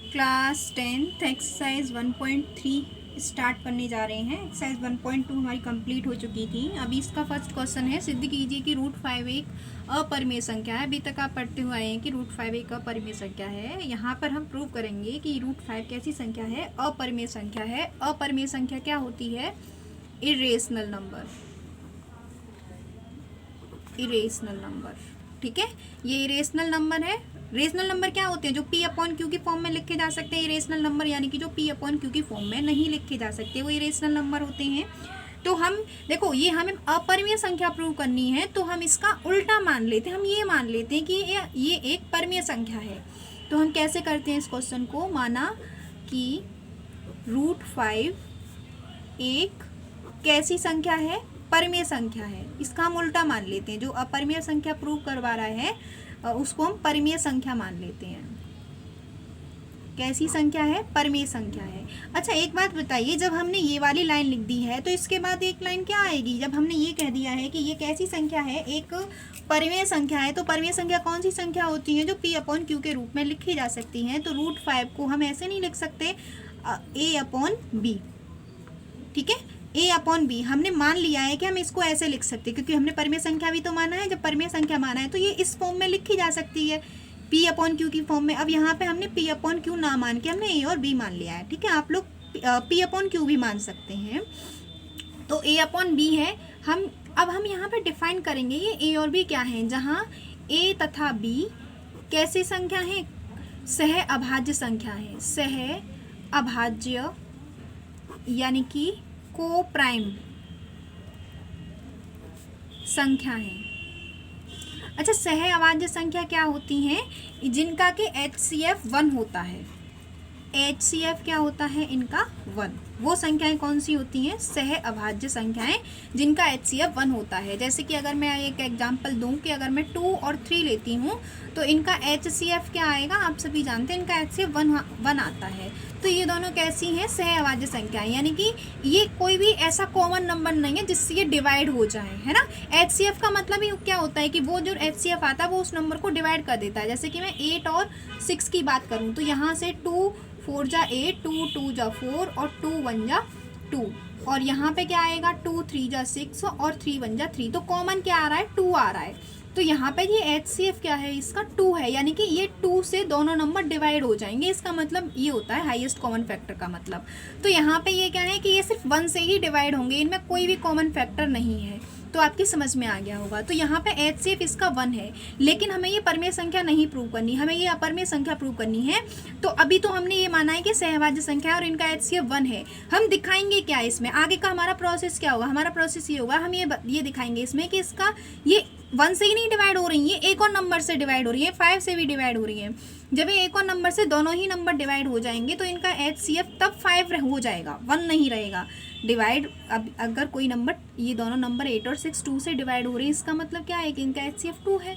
Class 10th exercise 1.3 start करने जा रहे हैं। एक्सरसाइज 1.2 हमारी कंप्लीट हो चुकी थी। अभी इसका फर्स्ट क्वेश्चन है, सिद्ध कीजिए कि √5 एक अपरिमेय संख्या है। अभी तक आप पढ़ते हुए आए हैं कि √5 एक अपरिमेय संख्या है। यहाँ पर हम प्रूव करेंगे कि √5 कैसी संख्या है, अपरिमेय संख्या है। अपरिमेय संख्या क्या होती है? Irrational number, irrational number. ठीक है, ये इरेशनल नंबर है। रेशनल नंबर क्या होते हैं? जो P/Q की फॉर्म में लिखे जा सकते हैं। इरेशनल नंबर यानी कि जो P/Q की फॉर्म में नहीं लिखे जा सकते, वो इरेशनल नंबर होते हैं। तो हम देखो, ये हमें अपरिमेय संख्या प्रूव करनी है, तो हम इसका उल्टा मान लेते हैं। हम ये मान लेते हैं कि ये एक परिमेय संख्या है। तो हम कैसे करते हैं इस क्वेश्चन को? माना कि √5 एक कैसी संख्या है? परिमेय संख्या है। इसका हम उल्टा मान लेते हैं। जो अपरिमेय संख्या प्रूव करवा रहा है उसको हम परिमेय संख्या मान लेते हैं। कैसी संख्या है? परिमेय संख्या है। अच्छा, एक बात बताइए, जब हमने ये वाली लाइन लिख दी है तो इसके बाद एक लाइन क्या आएगी? जब हमने ये कह दिया है कि ये कैसी संख्या है? एक परिमेय संख्या है। तो परिमेय संख्या कौन सी संख्या होती है? जो P/Q के रूप में लिखी जा सकती हैं। तो √5 को हम ऐसे नहीं लिख सकते A/B। ठीक है, A/B हमने मान लिया है कि हम इसको ऐसे लिख सकते हैं, क्योंकि हमने परिमेय संख्या भी तो माना है। जब परिमेय संख्या माना है तो ये इस फॉर्म में लिखी जा सकती है, P/Q की फॉर्म में। अब यहाँ पे हमने P/Q ना मान के हमने A और B मान लिया है। ठीक है, आप लोग P/Q भी मान सकते हैं। तो A/B है। अब हम यहाँ पे डिफाइन करेंगे ये A और B क्या है। जहाँ A तथा B कैसी संख्या है? सह अभाज्य संख्या है। सह अभाज्य यानी कि को प्राइम संख्या है। अच्छा, सह अभाज्य संख्या क्या होती हैं? जिनका के HCF 1 होता है। HCF क्या होता है इनका? 1। वो संख्याएं कौन सी होती हैं? सह अभाज्य संख्याएं जिनका HCF 1 होता है। जैसे कि अगर मैं एक एग्जांपल दूं कि अगर मैं 2 और 3 लेती हूं तो इनका HCF क्या आएगा? आप सभी जानते हैं इनका HCF 1 आता है। तो ये दोनों कैसी हैं? सह अभाज्य संख्याएं, यानी कि ये कोई भी ऐसा कॉमन नंबर नहीं है जिससे ये डिवाइड हो जाए, है ना। HCF का मतलब ही क्या होता है कि वो जो HCF आता है वो उस नंबर को डिवाइड कर देता है। जैसे कि मैं 8 और 6 की बात करूँ तो यहाँ से 2 4 जा 8, 2 2 जा 4 और 2 1 जा 2, और यहाँ पे क्या आएगा? 2 3 जा 6 और 3 1 जा 3। तो कॉमन क्या आ रहा है? 2 आ रहा है। तो यहाँ पे ये HCF क्या है? इसका 2 है, यानी कि ये 2 से दोनों नंबर डिवाइड हो जाएंगे। इसका मतलब ये होता है हाईएस्ट कॉमन फैक्टर का मतलब। तो यहाँ पे ये क्या है कि ये सिर्फ 1 से ही डिवाइड होंगे, इनमें कोई भी कॉमन फैक्टर नहीं है। तो आपकी समझ में आ गया होगा। तो यहाँ पे HCF इसका 1 है, लेकिन हमें ये परिमेय संख्या नहीं प्रूव करनी, हमें ये अपरिमेय संख्या प्रूव करनी है। तो अभी तो हमने ये माना है कि सहअभाज्य संख्या और इनका HCF 1 है। हम दिखाएंगे क्या इसमें? आगे का हमारा प्रोसेस क्या होगा? हमारा प्रोसेस ये होगा, हम ये दिखाएंगे इसमें कि इसका ये 1 से ही नहीं डिवाइड हो रही है, एक और नंबर से डिवाइड हो रही है, 5 से भी डिवाइड हो रही है। जब ये एक और नंबर से दोनों ही नंबर डिवाइड हो जाएंगे तो इनका HCF तब 5 हो जाएगा, 1 नहीं रहेगा डिवाइड। अब अगर कोई नंबर, ये दोनों नंबर 8 और 6 2 से डिवाइड हो रही है, इसका मतलब क्या है कि इनका HCF 2 है।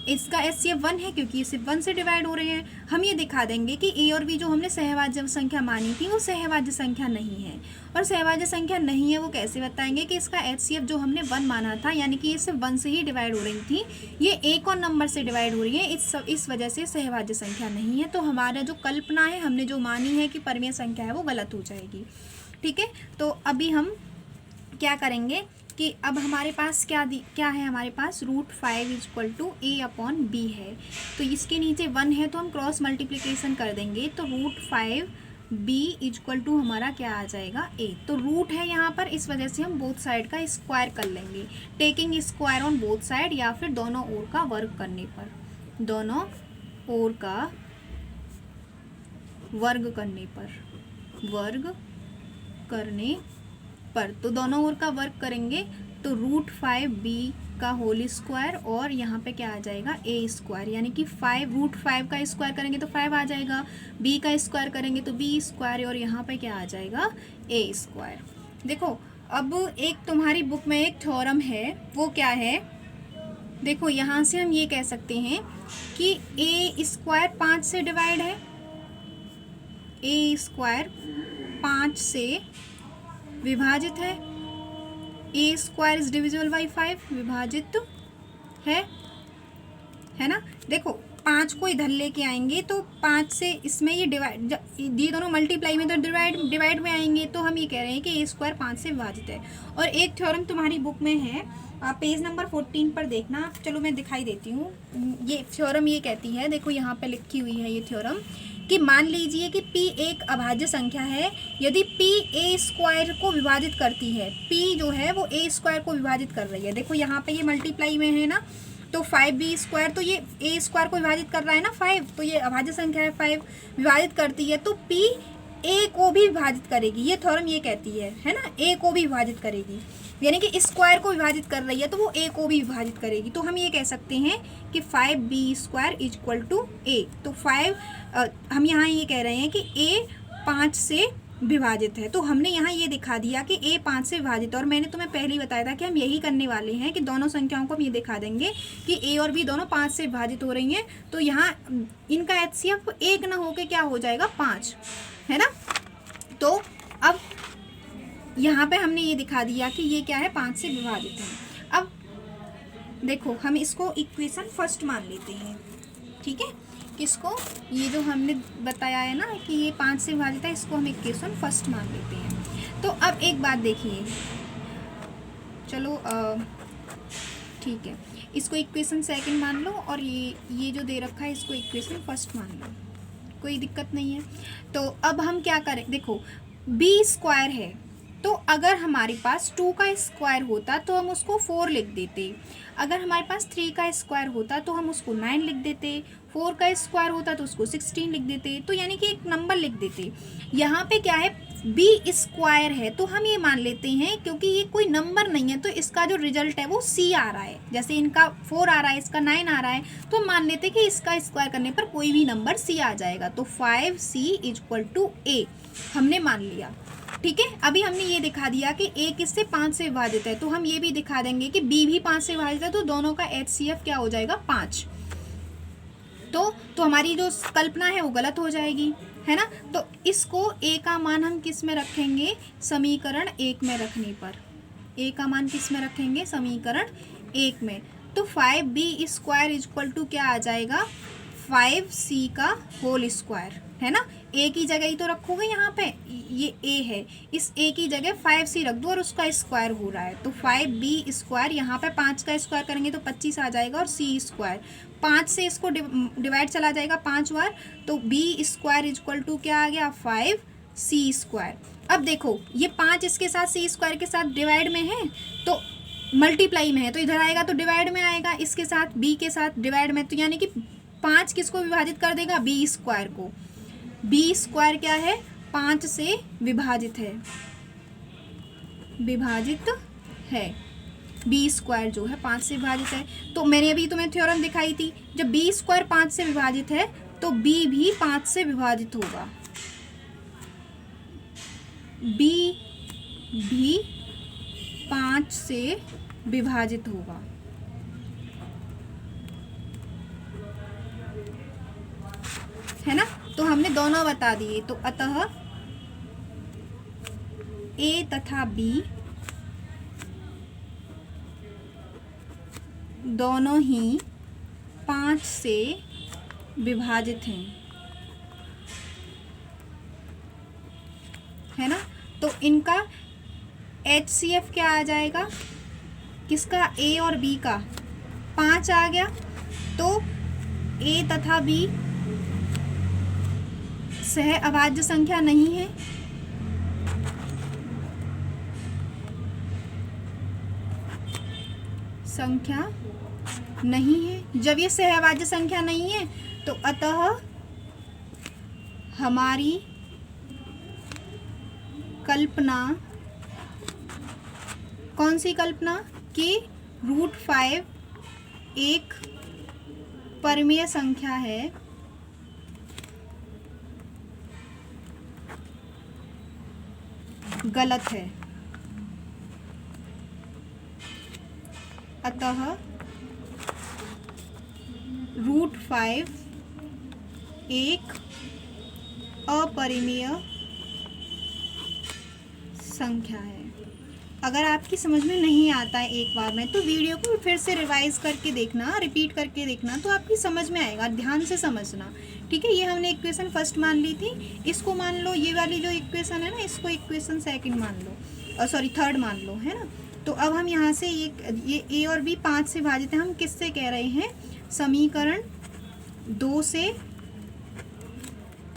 इसका HCF 1 है क्योंकि ये सिर्फ 1 से डिवाइड हो रहे हैं। हम ये दिखा देंगे कि A और B जो हमने सहअभाज्य संख्या मानी थी वो सहअभाज्य संख्या नहीं है। और सहअभाज्य संख्या नहीं है वो कैसे बताएंगे? कि इसका HCF जो हमने 1 माना था, यानी कि ये सिर्फ 1 से ही डिवाइड हो रही थी, ये एक और नंबर से डिवाइड हो रही है, इस वजह से सहअभाज्य संख्या नहीं है। तो हमारा जो कल्पना है, हमने जो मानी है कि परिमेय संख्या है, वो गलत हो जाएगी। ठीक है, तो अभी हम क्या करेंगे कि अब हमारे पास क्या है? हमारे पास √5 = A/B है। तो इसके नीचे 1 है तो हम क्रॉस मल्टीप्लिकेशन कर देंगे। तो √5B = हमारा क्या आ जाएगा? A। तो रूट है यहाँ पर, इस वजह से हम बोथ साइड का स्क्वायर कर लेंगे, taking square on both side, या फिर दोनों ओर का वर्ग करने पर, दोनों ओर का वर्ग करने पर, तो दोनों ओर का वर्ग करेंगे तो √5B का होल स्क्वायर, और यहाँ पे क्या आ जाएगा? A², यानी कि √5 का स्क्वायर करेंगे तो 5 आ जाएगा, B का स्क्वायर करेंगे तो B², और यहाँ पे क्या आ जाएगा? A²। देखो, अब एक तुम्हारी बुक में एक थ्योरम है, वो क्या है? देखो, यहाँ से हम ये कह सकते हैं कि A² 5 से डिवाइड है, A² 5 से विभाजित है, A² इज डिविजिबल बाई 5, विभाजित है ना। देखो, 5 को इधर लेके आएंगे तो 5 से इसमें ये डिवाइड, ये दोनों मल्टीप्लाई में तो डिवाइड में आएंगे, तो हम ये कह रहे हैं कि ए स्क्वायर 5 से विभाजित है। और एक थ्योरम तुम्हारी बुक में है, आप पेज नंबर 14 पर देखना, चलो मैं दिखाई देती हूँ। ये थ्योरम ये कहती है, देखो यहाँ पे लिखी हुई है ये थ्योरम, कि मान लीजिए कि p एक अभाज्य संख्या है, यदि p a स्क्वायर को विभाजित करती है, p जो है वो a स्क्वायर को विभाजित कर रही है। देखो यहाँ पे ये मल्टीप्लाई में है ना, तो 5b स्क्वायर, तो ये a स्क्वायर को विभाजित कर रहा है ना 5, तो ये अभाज्य संख्या है 5 विभाजित करती है, तो p a को भी विभाजित करेगी। ये थ्योरम ये कहती है ना, a को भी विभाजित करेगी, यानी कि स्क्वायर को विभाजित कर रही है तो वो a को भी विभाजित करेगी। तो हम ये कह सकते हैं कि 5b square is equal to a। तो 5 हम यहाँ ये कह रहे हैं कि a 5 से विभाजित है, तो हमने यहाँ ये दिखा दिया कि a 5 से विभाजित है। और मैंने तुम्हें पहले ही बताया था कि हम यही करने वाले हैं कि दोनों संख्याओं को हम ये दिखा देंगे कि a और b दोनों 5 से विभाजित हो रही हैं, तो यहाँ इनका HCF 1 ना होके क्या हो जाएगा 5, है ना। तो अब यहाँ पे हमने ये दिखा दिया कि ये क्या है 5 से विभाजित है। अब देखो हम इसको इक्वेशन फर्स्ट मान लेते हैं, ठीक है। किसको, ये जो हमने बताया है ना कि ये 5 से विभाजित है, इसको हम इक्वेशन फर्स्ट मान लेते हैं। तो अब एक बात देखिए, चलो ठीक है, इसको इक्वेशन सेकंड मान लो और ये जो दे रखा है इसको इक्वेशन फर्स्ट मान लो, कोई दिक्कत नहीं है। तो अब हम क्या करें, देखो b स्क्वायर है, तो अगर हमारे पास 2 का स्क्वायर होता तो हम उसको 4 लिख देते, अगर हमारे पास 3 का स्क्वायर होता तो हम उसको 9 लिख देते, 4 का स्क्वायर होता तो उसको 16 लिख देते, तो यानी कि एक नंबर लिख देते। यहाँ पे क्या है b स्क्वायर है, तो हम ये मान लेते हैं क्योंकि ये कोई नंबर नहीं है तो इसका जो रिजल्ट है वो c आ रहा है, जैसे इनका 4 आ रहा है, इसका 9 आ रहा है, तो हम मान लेते हैं कि इसका स्क्वायर करने पर कोई भी नंबर c आ जाएगा। तो 5c is equal to a हमने मान लिया, ठीक है। अभी हमने ये दिखा दिया कि a किससे 5 से विभाजित है, तो हम ये भी दिखा देंगे कि b भी 5 से विभाजित है, तो दोनों का HCF क्या हो जाएगा 5। तो हमारी जो कल्पना है वो गलत हो जाएगी, है ना। तो इसको a का मान हम किस में रखेंगे, समीकरण 1 में रखने पर, a का मान किस में रखेंगे, समीकरण 1 में। तो 5b square is equal to क्या आ जाएगा 5c का होल स्क्वायर, है ना। a की जगह ही तो रखोगे, यहाँ पे ये a है, इस a की जगह 5c रख दो और उसका स्क्वायर हो रहा है, तो 5b स्क्वायर, यहाँ पे 5 का स्क्वायर करेंगे तो 25 आ जाएगा, और c स्क्वायर 5 से इसको डिवाइड चला जाएगा 5 बार, तो b square is equal to क्या आ गया 5c स्क्वायर। अब देखो ये 5 इसके साथ c स्क्वायर के साथ डिवाइड में है, तो मल्टीप्लाई में है, तो इधर आएगा तो डिवाइड में आएगा, इसके साथ b के साथ डिवाइड में, तो यानी कि 5 किसको विभाजित कर देगा b स्क्वायर को। b स्क्वायर क्या है 5 से विभाजित है, b स्क्वायर जो है 5 से विभाजित है। तो मैंने अभी तुम्हें थ्योरम दिखाई थी, जब b स्क्वायर 5 से विभाजित है तो b भी 5 से विभाजित होगा, b भी 5 से विभाजित होगा, है ना। तो हमने दोनों बता दिए, तो अतः a तथा b दोनों ही 5 से विभाजित हैं, है ना। तो इनका HCF क्या आ जाएगा, किसका, a और b का 5 आ गया, तो a तथा b सह अभाज्य संख्या नहीं है, संख्या नहीं है। जब ये सह अभाज्य संख्या नहीं है तो अतः हमारी कल्पना, कौन सी कल्पना, कि √5 एक परमीय संख्या है, गलत है। अतः √5 एक अपरिमेय संख्या है। अगर आपकी समझ में नहीं आता है एक बार में, तो वीडियो को फिर से रिवाइज करके देखना, रिपीट करके देखना, तो आपकी समझ में आएगा। ध्यान से समझना, ठीक है। ये हमने इक्वेशन फर्स्ट मान ली थी, इसको मान लो, ये वाली जो इक्वेशन है ना, इसको इक्वेशन सेकंड मान लो, सॉरी थर्ड मान लो, है ना। तो अब हम यहाँ से ये ए और बी 5 से भाजित है, हम किससे कह रहे हैं, समीकरण 2 से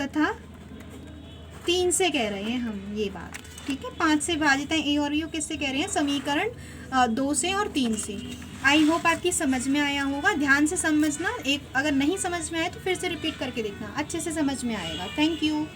तथा 3 से कह रहे हैं हम ये बात, ठीक है। 5 से विभाजित है ए और यू, किससे कह रहे हैं, समीकरण 2 से और 3 से। आई होप आपकी समझ में आया होगा। ध्यान से समझना, एक अगर नहीं समझ में आए तो फिर से रिपीट करके देखना, अच्छे से समझ में आएगा। Thank you.